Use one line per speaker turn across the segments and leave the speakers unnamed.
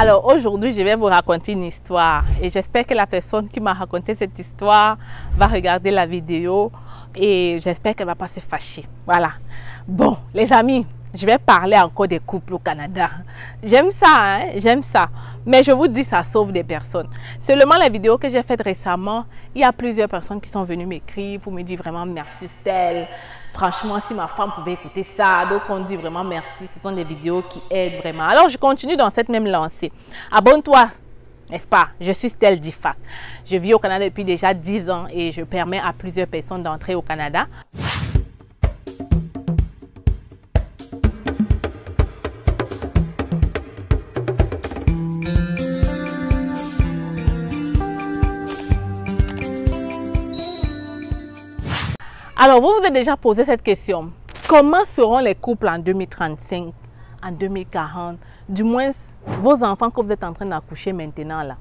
Alors aujourd'hui, je vais vous raconter une histoire et j'espère que la personne qui m'a raconté cette histoire va regarder la vidéo et j'espère qu'elle ne va pas se fâcher. Voilà. Bon, les amis, je vais parler encore des couples au Canada. J'aime ça, hein? J'aime ça. Mais je vous dis, ça sauve des personnes. Seulement la vidéo que j'ai faite récemment, il y a plusieurs personnes qui sont venues m'écrire pour me dire vraiment merci Stell. Franchement, si ma femme pouvait écouter ça, d'autres ont dit vraiment merci. Ce sont des vidéos qui aident vraiment. Alors, je continue dans cette même lancée. Abonne-toi, n'est-ce pas? Je suis Stell Difac. Je vis au Canada depuis déjà 10 ans et je permets à plusieurs personnes d'entrer au Canada. Alors, vous vous êtes déjà posé cette question. Comment seront les couples en 2035, en 2040? Du moins, vos enfants que vous êtes en train d'accoucher maintenant, là,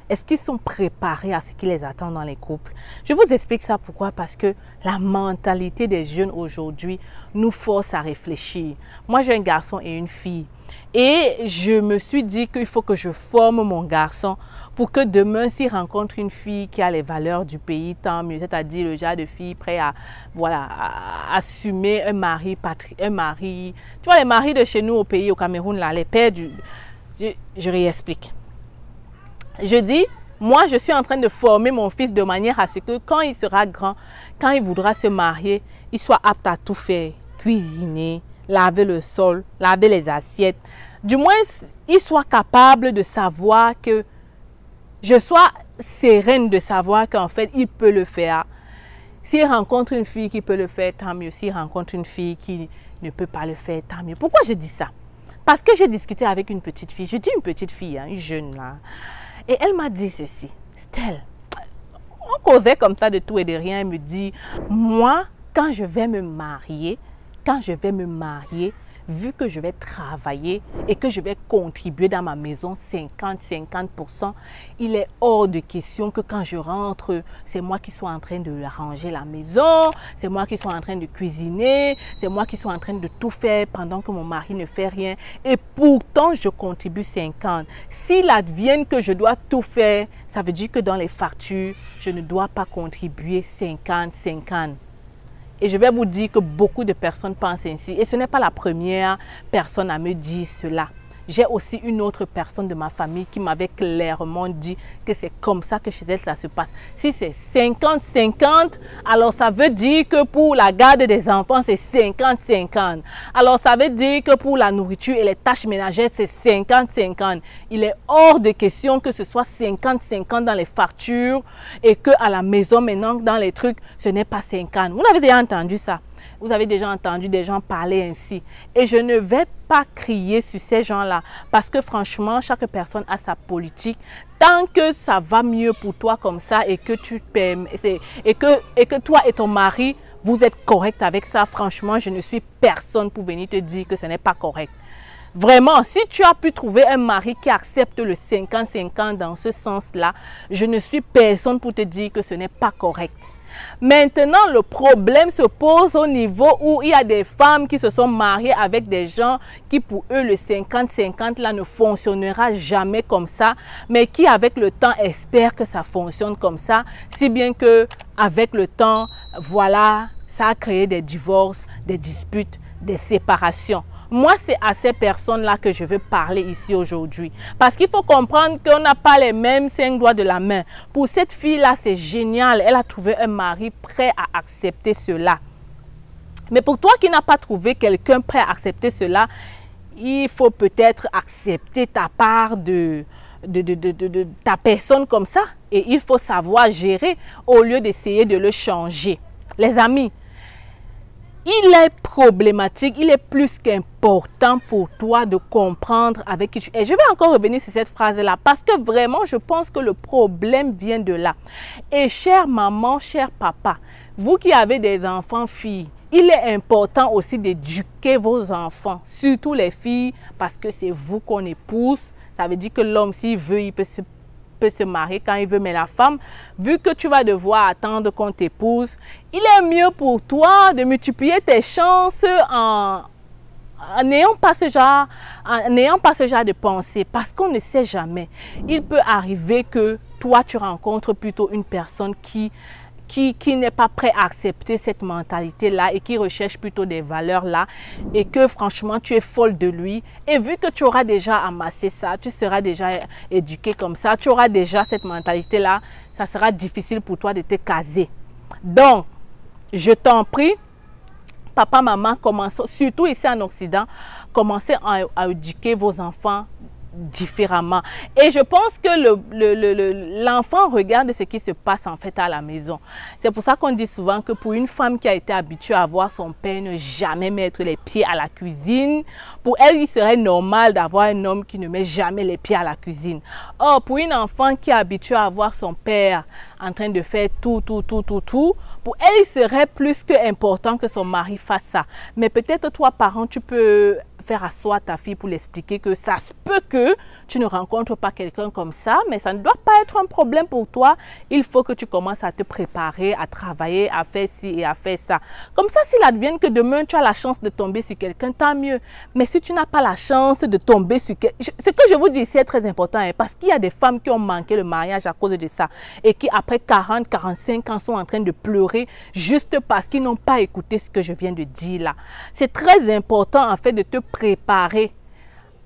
est-ce qu'ils sont préparés à ce qui les attend dans les couples? Je vous explique ça pourquoi. Parce que la mentalité des jeunes aujourd'hui nous force à réfléchir. Moi, j'ai un garçon et une fille. Et je me suis dit qu'il faut que je forme mon garçon pour que demain, s'il rencontre une fille qui a les valeurs du pays, tant mieux. C'est-à-dire le genre de fille prêt à, voilà, à assumer un mari, tu vois, les maris de chez nous au pays, au Cameroun, là, les pères du... Je réexplique. Je dis, moi, je suis en train de former mon fils de manière à ce que quand il sera grand, quand il voudra se marier, il soit apte à tout faire, cuisiner, laver le sol, laver les assiettes. Du moins, il soit capable de savoir que je sois sereine de savoir qu'en fait, il peut le faire. S'il rencontre une fille qui peut le faire, tant mieux. S'il rencontre une fille qui ne peut pas le faire, tant mieux. Pourquoi je dis ça? Parce que j'ai discuté avec une petite fille. Je dis une petite fille, hein, une jeune là. Et elle m'a dit ceci. Stell, on causait comme ça de tout et de rien. Elle me dit, moi, quand je vais me marier, vu que je vais travailler et que je vais contribuer dans ma maison 50-50%, il est hors de question que quand je rentre, c'est moi qui sois en train de ranger la maison, c'est moi qui sois en train de cuisiner, c'est moi qui sois en train de tout faire pendant que mon mari ne fait rien. Et pourtant, je contribue 50. S'il advienne que je dois tout faire, ça veut dire que dans les factures, je ne dois pas contribuer 50-50. Et je vais vous dire que beaucoup de personnes pensent ainsi. Et ce n'est pas la première personne à me dire cela. J'ai aussi une autre personne de ma famille qui m'avait clairement dit que c'est comme ça que chez elle, ça se passe. Si c'est 50-50, alors ça veut dire que pour la garde des enfants, c'est 50-50. Alors ça veut dire que pour la nourriture et les tâches ménagères, c'est 50-50. Il est hors de question que ce soit 50-50 dans les factures et qu'à la maison, maintenant, dans les trucs, ce n'est pas 50. Vous avez déjà entendu ça? Vous avez déjà entendu des gens parler ainsi. Et je ne vais pas crier sur ces gens-là. Parce que franchement, chaque personne a sa politique. Tant que ça va mieux pour toi comme ça et que tu permets, et que toi et ton mari, vous êtes correct avec ça, franchement, je ne suis personne pour venir te dire que ce n'est pas correct. Vraiment, si tu as pu trouver un mari qui accepte le 50-50 dans ce sens-là, je ne suis personne pour te dire que ce n'est pas correct. Maintenant, le problème se pose au niveau où il y a des femmes qui se sont mariées avec des gens qui pour eux le 50-50 là ne fonctionnera jamais comme ça, mais qui avec le temps espèrent que ça fonctionne comme ça, si bien que avec le temps, voilà, ça a créé des divorces, des disputes, des séparations. Moi, c'est à ces personnes-là que je veux parler ici aujourd'hui. Parce qu'il faut comprendre qu'on n'a pas les mêmes 5 doigts de la main. Pour cette fille-là, c'est génial. Elle a trouvé un mari prêt à accepter cela. Mais pour toi qui n'as pas trouvé quelqu'un prêt à accepter cela, il faut peut-être accepter ta part de ta personne comme ça. Et il faut savoir gérer au lieu d'essayer de le changer. Les amis, il est problématique, il est plus qu'important pour toi de comprendre avec qui tu es. Je vais encore revenir sur cette phrase-là parce que vraiment, je pense que le problème vient de là. Et chère maman, cher papa, vous qui avez des enfants filles, il est important aussi d'éduquer vos enfants, surtout les filles, parce que c'est vous qu'on épouse. Ça veut dire que l'homme, s'il veut, il peut se marier quand il veut, mais la femme, vu que tu vas devoir attendre qu'on t'épouse, il est mieux pour toi de multiplier tes chances en n'ayons pas ce genre de pensée, parce qu'on ne sait jamais. Il peut arriver que toi, tu rencontres plutôt une personne qui n'est pas prêt à accepter cette mentalité-là et qui recherche plutôt des valeurs-là et que franchement, tu es folle de lui. Et vu que tu auras déjà amassé ça, tu seras déjà éduqué comme ça, tu auras déjà cette mentalité-là, ça sera difficile pour toi de te caser. Donc, je t'en prie, papa, maman, commencez, surtout ici en Occident, commencez à éduquer vos enfants différemment. Et je pense que l'enfant regarde ce qui se passe en fait à la maison. C'est pour ça qu'on dit souvent que pour une femme qui a été habituée à voir son père ne jamais mettre les pieds à la cuisine, pour elle, il serait normal d'avoir un homme qui ne met jamais les pieds à la cuisine. Or, pour une enfant qui est habituée à voir son père en train de faire tout, pour elle, il serait plus que important que son mari fasse ça. Mais peut-être toi, parent, tu peux faire asseoir ta fille pour l'expliquer que ça se peut que tu ne rencontres pas quelqu'un comme ça, mais ça ne doit pas être un problème pour toi. Il faut que tu commences à te préparer, à travailler, à faire ci et à faire ça. Comme ça, s'il advienne que demain, tu as la chance de tomber sur quelqu'un, tant mieux. Mais si tu n'as pas la chance de tomber sur quelqu'un, ce que je vous dis ici est très important, hein, parce qu'il y a des femmes qui ont manqué le mariage à cause de ça et qui, après 40, 45 ans, sont en train de pleurer juste parce qu'ils n'ont pas écouté ce que je viens de dire là. C'est très important, en fait, de te préparer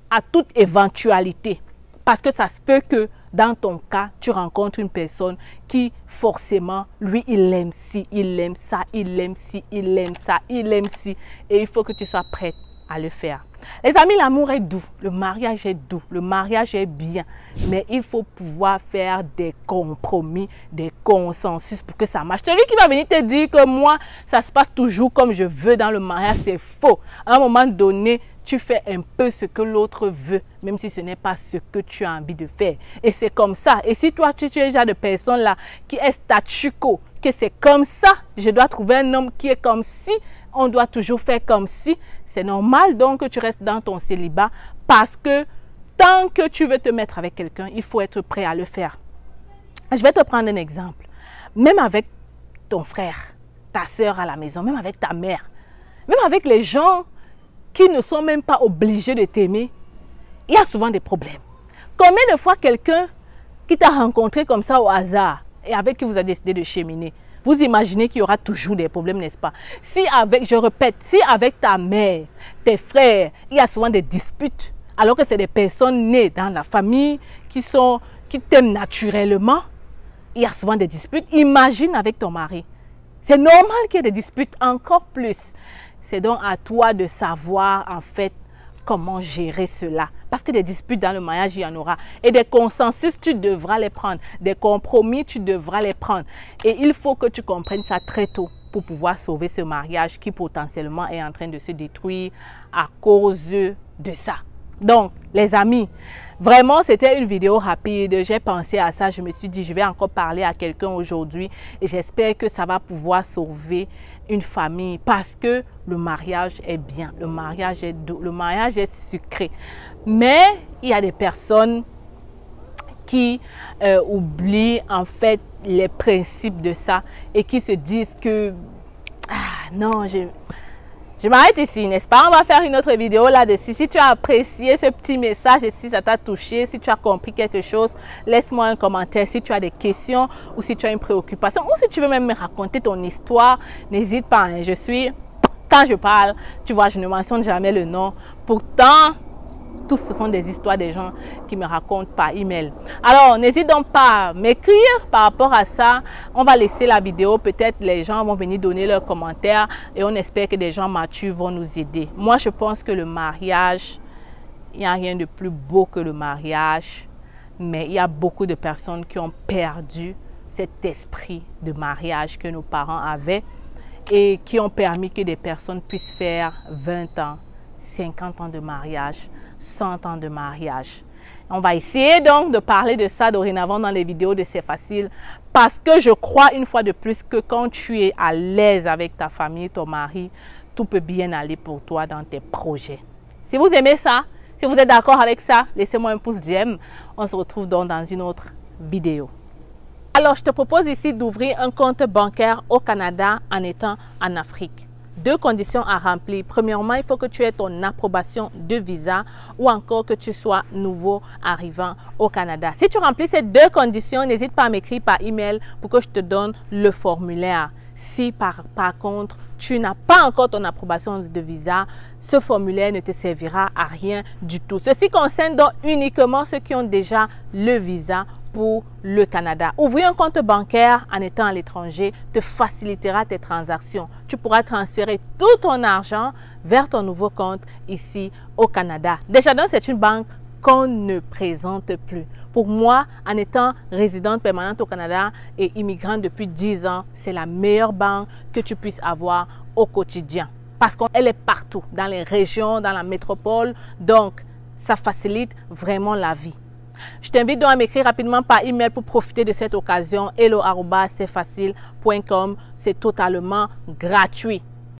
à toute éventualité, parce que ça se peut que dans ton cas, tu rencontres une personne qui forcément, lui, il aime ci, il aime ça, il aime ci, il aime ça, il aime ci, et il faut que tu sois prête à le faire. Les amis, l'amour est doux, le mariage est doux, le mariage est bien, mais il faut pouvoir faire des compromis, des consensus pour que ça marche. Celui qui va venir te dire que moi, ça se passe toujours comme je veux dans le mariage, c'est faux. À un moment donné, tu fais un peu ce que l'autre veut, même si ce n'est pas ce que tu as envie de faire. Et c'est comme ça. Et si toi, tu es déjà de personne là qui est statu quo, que c'est comme ça, je dois trouver un homme qui est comme si, on doit toujours faire comme si, c'est normal donc que tu restes dans ton célibat, parce que tant que tu veux te mettre avec quelqu'un, il faut être prêt à le faire. Je vais te prendre un exemple. Même avec ton frère, ta soeur à la maison, même avec ta mère, même avec les gens qui ne sont même pas obligés de t'aimer, il y a souvent des problèmes. Combien de fois quelqu'un qui t'a rencontré comme ça au hasard et avec qui vous avez décidé de cheminer, vous imaginez qu'il y aura toujours des problèmes, n'est-ce pas? Si avec, je répète, si avec ta mère, tes frères, il y a souvent des disputes, alors que c'est des personnes nées dans la famille qui t'aiment naturellement, il y a souvent des disputes. Imagine avec ton mari. C'est normal qu'il y ait des disputes, encore plus. C'est donc à toi de savoir en fait comment gérer cela. Parce que des disputes dans le mariage, il y en aura. Et des consensus, tu devras les prendre. Des compromis, tu devras les prendre. Et il faut que tu comprennes ça très tôt pour pouvoir sauver ce mariage qui potentiellement est en train de se détruire à cause de ça. Donc, les amis, vraiment, c'était une vidéo rapide. J'ai pensé à ça. Je me suis dit, je vais encore parler à quelqu'un aujourd'hui. Et j'espère que ça va pouvoir sauver une famille. Parce que le mariage est bien. Le mariage est doux. Le mariage est sucré. Mais il y a des personnes qui oublient en fait les principes de ça. Et qui se disent que, ah non, je m'arrête ici, n'est-ce pas? On va faire une autre vidéo là-dessus. Si tu as apprécié ce petit message et si ça t'a touché, si tu as compris quelque chose, laisse-moi un commentaire. Si tu as des questions ou si tu as une préoccupation ou si tu veux même me raconter ton histoire, n'hésite pas. Hein. Quand je parle, tu vois, je ne mentionne jamais le nom. Pourtant, tous ce sont des histoires des gens qui me racontent par email. Alors, n'hésite donc pas à m'écrire par rapport à ça. On va laisser la vidéo. Peut-être les gens vont venir donner leurs commentaires et on espère que des gens matures vont nous aider. Moi, je pense que le mariage, il n'y a rien de plus beau que le mariage. Mais il y a beaucoup de personnes qui ont perdu cet esprit de mariage que nos parents avaient et qui ont permis que des personnes puissent faire 20 ans, 50 ans de mariage, 100 ans de mariage. On va essayer donc de parler de ça dorénavant dans les vidéos de C'est Facile parce que je crois une fois de plus que quand tu es à l'aise avec ta famille, ton mari, tout peut bien aller pour toi dans tes projets. Si vous aimez ça, si vous êtes d'accord avec ça, laissez-moi un pouce j'aime. On se retrouve donc dans une autre vidéo. Alors, je te propose ici d'ouvrir un compte bancaire au Canada en étant en Afrique. 2 conditions à remplir. Premièrement, il faut que tu aies ton approbation de visa ou encore que tu sois nouveau arrivant au Canada. Si tu remplis ces 2 conditions, n'hésite pas à m'écrire par email pour que je te donne le formulaire. Si par contre, tu n'as pas encore ton approbation de visa, ce formulaire ne te servira à rien du tout. Ceci concerne donc uniquement ceux qui ont déjà le visa pour le Canada. Ouvrir un compte bancaire en étant à l'étranger te facilitera tes transactions. Tu pourras transférer tout ton argent vers ton nouveau compte ici au Canada. Desjardins, c'est une banque qu'on ne présente plus. Pour moi, en étant résidente permanente au Canada et immigrante depuis 10 ans, c'est la meilleure banque que tu puisses avoir au quotidien. Parce qu'elle est partout, dans les régions, dans la métropole. Donc, ça facilite vraiment la vie. Je t'invite donc à m'écrire rapidement par email pour profiter de cette occasion. hello@cfacile.com. C'est totalement gratuit.